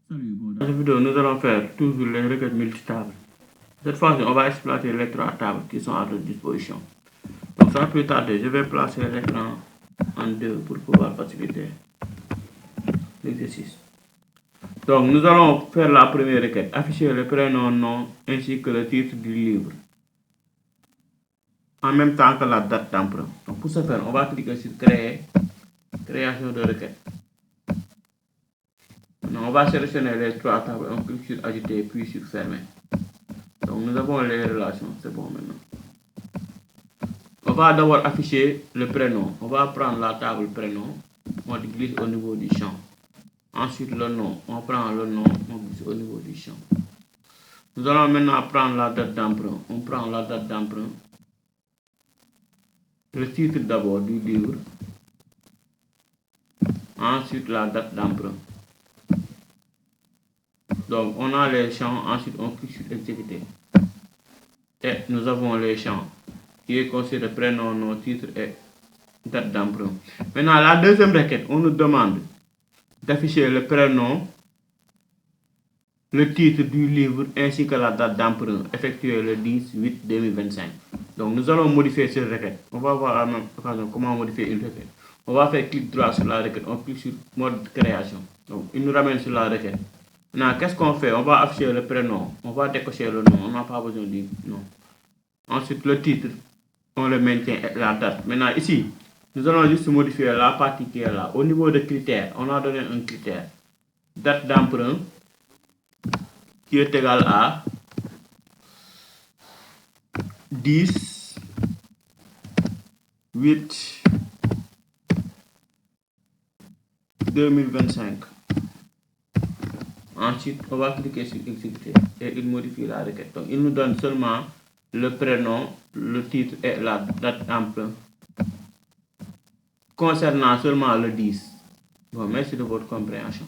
Dans cette vidéo, nous allons faire toujours les requêtes multitables. Cette fois-ci, on va exploiter les 3 tables qui sont à notre disposition. Donc sans plus tarder, je vais placer l'écran en 2 pour pouvoir faciliter l'exercice. Donc nous allons faire la première requête, afficher le prénom, nom ainsi que le titre du livre en même temps que la date d'emprunt. Donc pour ce faire, on va cliquer sur créer, création de requête. On va sélectionner les 3 tables, on clique sur ajouter puis sur fermer. Donc nous avons les relations, c'est bon maintenant. On va d'abord afficher le prénom. On va prendre la table prénom, on glisse au niveau du champ. Ensuite le nom, on prend le nom, on glisse au niveau du champ. Nous allons maintenant prendre la date d'emprunt. On prend la date d'emprunt. Le titre d'abord du livre. Ensuite la date d'emprunt. Donc on a les champs, ensuite on clique sur exécuter. Et nous avons les champs qui est considéré prénom, nom, titre et date d'emprunt. Maintenant la deuxième requête, on nous demande d'afficher le prénom, le titre du livre ainsi que la date d'emprunt effectuée le 10/8/2025. Donc nous allons modifier cette requête. On va voir à la même occasion comment modifier une requête. On va faire clic droit sur la requête, on clique sur mode création. Donc il nous ramène sur la requête. Maintenant qu'est-ce qu'on fait? On va afficher le prénom, on va décocher le nom, on n'a pas besoin du nom. Ensuite le titre, on le maintient et la date. Maintenant ici, nous allons juste modifier la partie qui est là. Au niveau de critères, on a donné un critère. Date d'emprunt qui est égal à 10/8/2025. Ensuite, on va cliquer sur exécuter et il modifie la requête. Donc, il nous donne seulement le prénom, le titre et la date d'emprunt concernant seulement le 10. Bon, merci de votre compréhension.